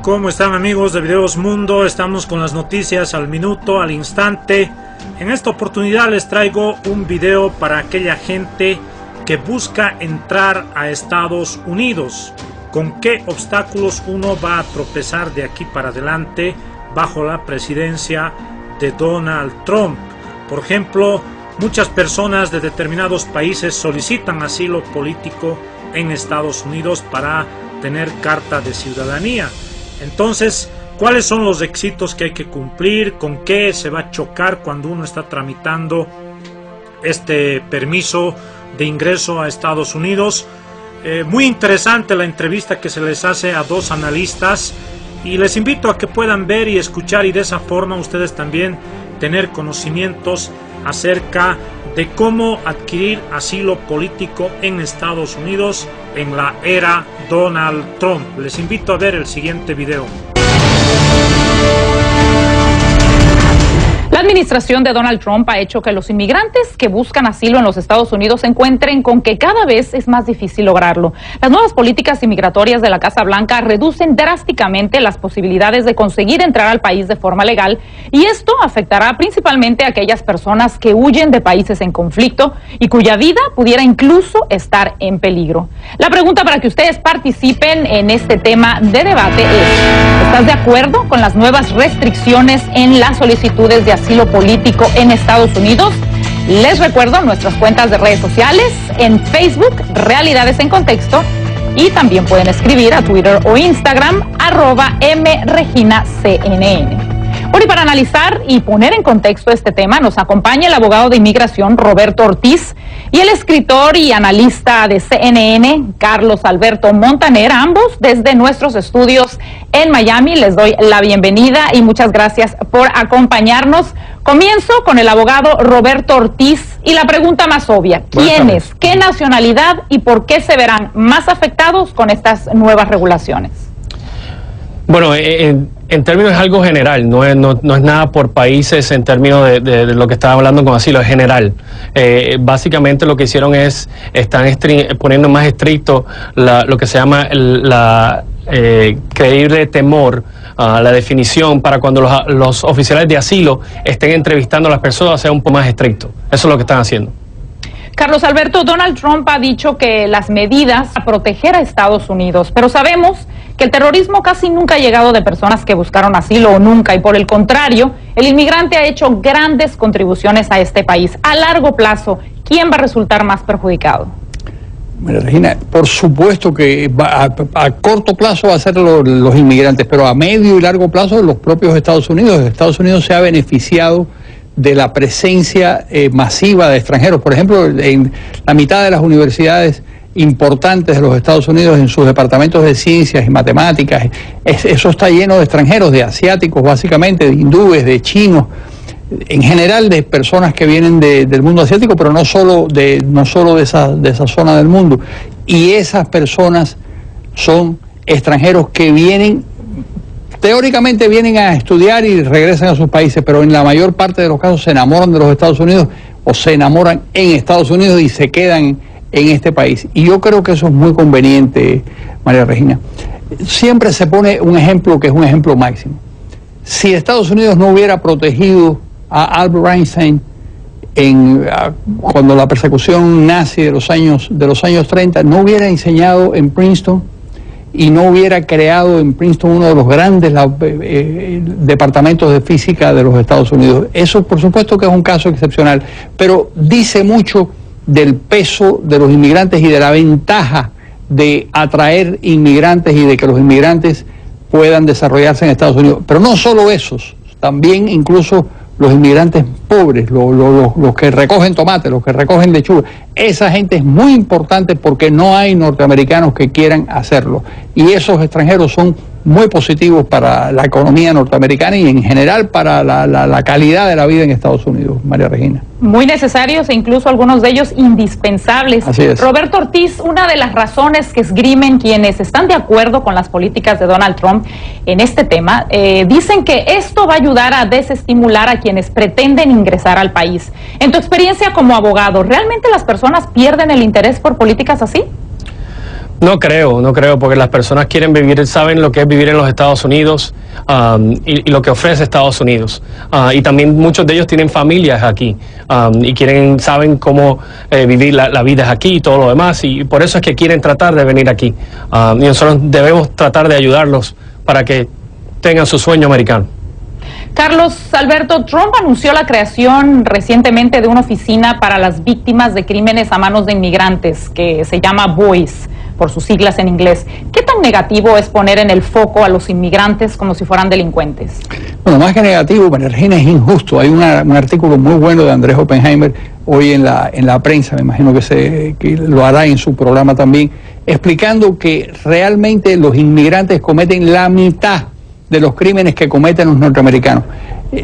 ¿Cómo están, amigos de Videos Mundo? Estamos con las noticias al minuto, al instante. En esta oportunidad les traigo un video para aquella gente que busca entrar a Estados Unidos. ¿Con qué obstáculos uno va a tropezar de aquí para adelante bajo la presidencia de Donald Trump? Por ejemplo, muchas personas de determinados países solicitan asilo político en Estados Unidos para tener carta de ciudadanía. Entonces, ¿cuáles son los requisitos que hay que cumplir? ¿Con qué se va a chocar cuando uno está tramitando este permiso de ingreso a Estados Unidos? Muy interesante la entrevista que se les hace a dos analistas y les invito a que puedan ver y escuchar, y de esa forma ustedes también tener conocimientos acerca de cómo adquirir asilo político en Estados Unidos en la era Donald Trump. Les invito a ver el siguiente video. La administración de Donald Trump ha hecho que los inmigrantes que buscan asilo en los Estados Unidos se encuentren con que cada vez es más difícil lograrlo. Las nuevas políticas inmigratorias de la Casa Blanca reducen drásticamente las posibilidades de conseguir entrar al país de forma legal, y esto afectará principalmente a aquellas personas que huyen de países en conflicto y cuya vida pudiera incluso estar en peligro. La pregunta para que ustedes participen en este tema de debate es: ¿estás de acuerdo con las nuevas restricciones en las solicitudes de asilo político en Estados Unidos? Les recuerdo nuestras cuentas de redes sociales: en Facebook, Realidades en Contexto, y también pueden escribir a Twitter o Instagram, @mreginacnn. Bueno, y para analizar y poner en contexto este tema, nos acompaña el abogado de inmigración Roberto Ortiz y el escritor y analista de CNN, Carlos Alberto Montaner, ambos desde nuestros estudios en Miami. Les doy la bienvenida y muchas gracias por acompañarnos. Comienzo con el abogado Roberto Ortiz y la pregunta más obvia: ¿quiénes, qué nacionalidad y por qué se verán más afectados con estas nuevas regulaciones? Bueno, en términos es algo general, no es nada por países en términos de lo que estaba hablando con asilo, es general. Básicamente lo que hicieron es, están poniendo más estricto lo que se llama la creíble temor, la definición para cuando los oficiales de asilo estén entrevistando a las personas, sea un poco más estricto. Eso es lo que están haciendo. Carlos Alberto, Donald Trump ha dicho que las medidas para proteger a Estados Unidos, pero sabemos que el terrorismo casi nunca ha llegado de personas que buscaron asilo, o nunca, y por el contrario, el inmigrante ha hecho grandes contribuciones a este país. A largo plazo, ¿quién va a resultar más perjudicado? Bueno, Regina, por supuesto que a corto plazo va a ser los inmigrantes, pero a medio y largo plazo los propios Estados Unidos. Estados Unidos se ha beneficiado de la presencia masiva de extranjeros. Por ejemplo, en la mitad de las universidades importantes de los Estados Unidos, en sus departamentos de ciencias y matemáticas, eso está lleno de extranjeros, de asiáticos básicamente, de hindúes, de chinos, en general de personas que vienen del mundo asiático, pero no solo de esa zona del mundo. Y esas personas son extranjeros que teóricamente vienen a estudiar y regresan a sus países, pero en la mayor parte de los casos se enamoran de los Estados Unidos o se enamoran en Estados Unidos y se quedan en este país. Y yo creo que eso es muy conveniente, María Regina. Siempre se pone un ejemplo que es un ejemplo máximo. Si Estados Unidos no hubiera protegido a Albert Einstein cuando la persecución nazi de los años 30, no hubiera enseñado en Princeton y no hubiera creado en Princeton uno de los grandes departamentos de física de los Estados Unidos. Eso, por supuesto, que es un caso excepcional, pero dice mucho del peso de los inmigrantes y de la ventaja de atraer inmigrantes y de que los inmigrantes puedan desarrollarse en Estados Unidos. Pero no solo esos, también incluso los inmigrantes pobres, los que recogen tomate, los que recogen lechuga. Esa gente es muy importante porque no hay norteamericanos que quieran hacerlo. Y esos extranjeros son muy positivos para la economía norteamericana y en general para la calidad de la vida en Estados Unidos, María Regina. Muy necesarios e incluso algunos de ellos indispensables. Así es. Roberto Ortiz, una de las razones que esgrimen quienes están de acuerdo con las políticas de Donald Trump en este tema, dicen que esto va a ayudar a desestimular a quienes pretenden ingresar al país. En tu experiencia como abogado, ¿realmente las personas pierden el interés por políticas así? No creo, porque las personas quieren vivir, saben lo que es vivir en los Estados Unidos y lo que ofrece Estados Unidos. Y también muchos de ellos tienen familias aquí y saben cómo vivir la vida aquí y todo lo demás, y por eso es que quieren tratar de venir aquí. Y nosotros debemos tratar de ayudarlos para que tengan su sueño americano. Carlos Alberto, Trump anunció la creación recientemente de una oficina para las víctimas de crímenes a manos de inmigrantes, que se llama VOICE, por sus siglas en inglés. ¿Qué tan negativo es poner en el foco a los inmigrantes como si fueran delincuentes? Bueno, más que negativo, María Regina, es injusto. Hay un artículo muy bueno de Andrés Oppenheimer hoy en la prensa, me imagino que lo hará en su programa también, explicando que realmente los inmigrantes cometen la mitad de los crímenes que cometen los norteamericanos.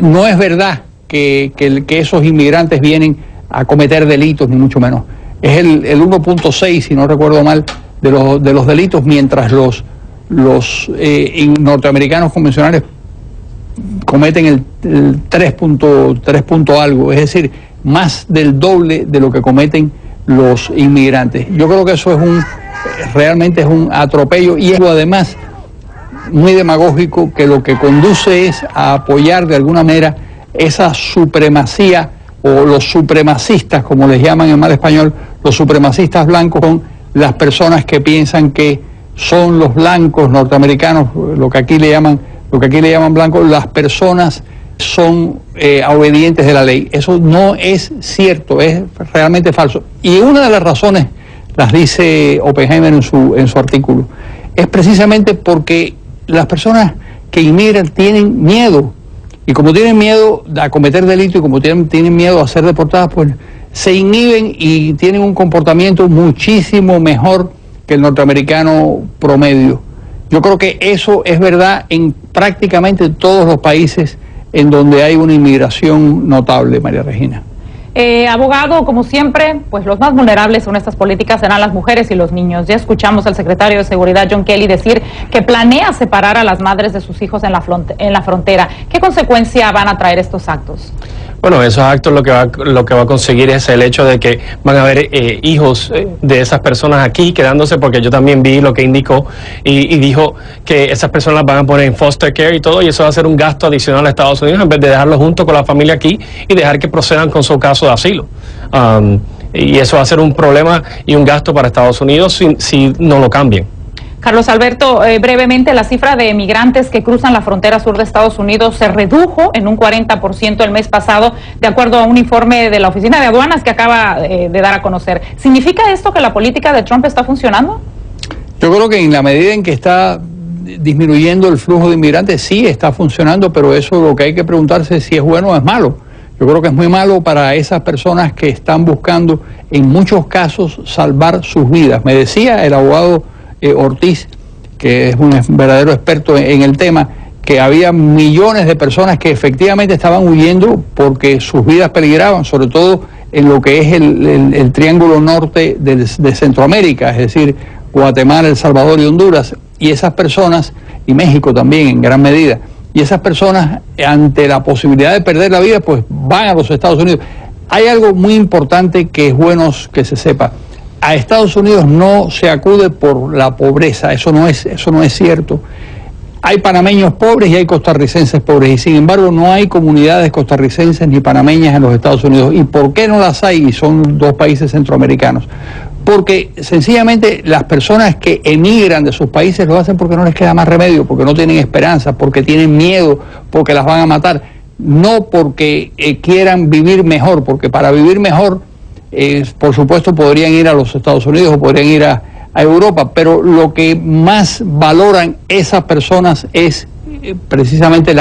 No es verdad que esos inmigrantes vienen a cometer delitos, ni mucho menos. Es el 1.6, si no recuerdo mal, de los delitos, mientras los norteamericanos convencionales cometen el 3 algo, es decir, más del doble de lo que cometen los inmigrantes. Yo creo que eso realmente es un atropello, y es además muy demagógico, que lo que conduce es a apoyar de alguna manera esa supremacía, o los supremacistas, como les llaman en mal español, los supremacistas blancos son las personas que piensan que son los blancos norteamericanos, lo que aquí le llaman blancos, las personas son obedientes de la ley. Eso no es cierto, es realmente falso. Y una de las razones, las dice Oppenheimer en su artículo, es precisamente porque las personas que inmigran tienen miedo, y como tienen miedo a cometer delito y como tienen miedo a ser deportadas, pues se inhiben y tienen un comportamiento muchísimo mejor que el norteamericano promedio. Yo creo que eso es verdad en prácticamente todos los países en donde hay una inmigración notable, María Regina. Abogado, como siempre, pues los más vulnerables en estas políticas serán las mujeres y los niños. Ya escuchamos al secretario de Seguridad, John Kelly, decir que planea separar a las madres de sus hijos en la frontera. ¿Qué consecuencia van a traer estos actos? Bueno, esos actos lo que va a conseguir es el hecho de que van a haber hijos de esas personas aquí quedándose, porque yo también vi lo que indicó y dijo que esas personas las van a poner en foster care y todo, y eso va a ser un gasto adicional a Estados Unidos en vez de dejarlo junto con la familia aquí y dejar que procedan con su caso de asilo. Y eso va a ser un problema y un gasto para Estados Unidos si no lo cambian. Carlos Alberto, brevemente, la cifra de migrantes que cruzan la frontera sur de Estados Unidos se redujo en un 40% el mes pasado, de acuerdo a un informe de la Oficina de Aduanas que acaba de dar a conocer. ¿Significa esto que la política de Trump está funcionando? Yo creo que en la medida en que está disminuyendo el flujo de inmigrantes, sí está funcionando, pero eso lo que hay que preguntarse es si es bueno o es malo. Yo creo que es muy malo para esas personas que están buscando, en muchos casos, salvar sus vidas. Me decía el abogado Ortiz, que es un verdadero experto en el tema, que había millones de personas que efectivamente estaban huyendo porque sus vidas peligraban, sobre todo en lo que es el triángulo norte de Centroamérica, es decir, Guatemala, El Salvador y Honduras, y esas personas, y México también en gran medida, y esas personas, ante la posibilidad de perder la vida, pues van a los Estados Unidos. Hay algo muy importante que es bueno que se sepa. A Estados Unidos no se acude por la pobreza, eso no es cierto. Hay panameños pobres y hay costarricenses pobres, y sin embargo no hay comunidades costarricenses ni panameñas en los Estados Unidos. ¿Y por qué no las hay? Y son dos países centroamericanos. Porque sencillamente las personas que emigran de sus países lo hacen porque no les queda más remedio, porque no tienen esperanza, porque tienen miedo, porque las van a matar. No porque quieran vivir mejor, porque para vivir mejor, por supuesto, podrían ir a los Estados Unidos o podrían ir a Europa, pero lo que más valoran esas personas es precisamente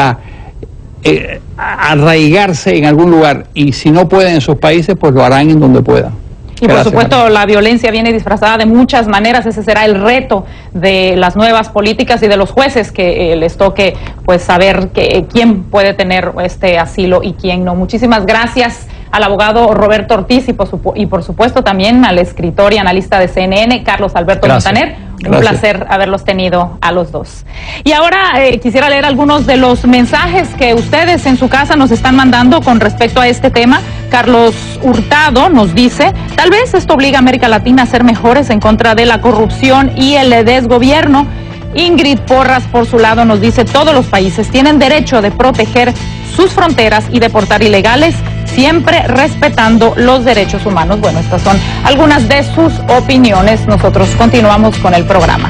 arraigarse en algún lugar, y si no pueden en sus países, pues lo harán en donde puedan. Y por supuesto, la violencia viene disfrazada de muchas maneras. Ese será el reto de las nuevas políticas y de los jueces, que les toque pues saber quién puede tener este asilo y quién no. Muchísimas gracias al abogado Roberto Ortiz y por supuesto también al escritor y analista de CNN, Carlos Alberto Montaner. Un placer haberlos tenido a los dos. Y ahora quisiera leer algunos de los mensajes que ustedes en su casa nos están mandando con respecto a este tema. Carlos Hurtado nos dice, tal vez esto obliga a América Latina a ser mejores en contra de la corrupción y el desgobierno. Ingrid Porras, por su lado, nos dice, todos los países tienen derecho de proteger sus fronteras y deportar ilegales, siempre respetando los derechos humanos. Bueno, estas son algunas de sus opiniones. Nosotros continuamos con el programa.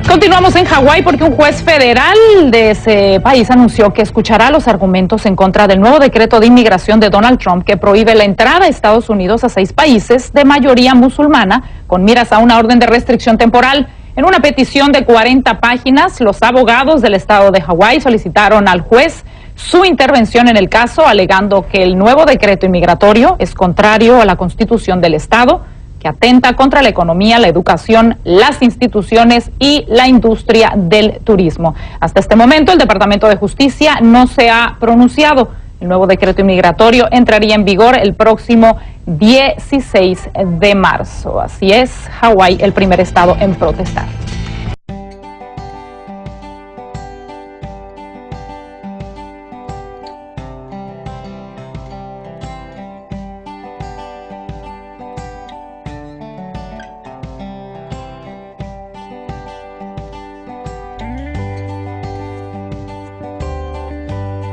Continuamos en Hawái porque un juez federal de ese país anunció que escuchará los argumentos en contra del nuevo decreto de inmigración de Donald Trump que prohíbe la entrada a Estados Unidos a 6 países de mayoría musulmana con miras a una orden de restricción temporal. En una petición de 40 páginas, los abogados del estado de Hawái solicitaron al juez su intervención en el caso, alegando que el nuevo decreto inmigratorio es contrario a la Constitución del estado, que atenta contra la economía, la educación, las instituciones y la industria del turismo. Hasta este momento, el Departamento de Justicia no se ha pronunciado. El nuevo decreto inmigratorio entraría en vigor el próximo 16 de marzo. Así es, Hawái, el primer estado en protestar.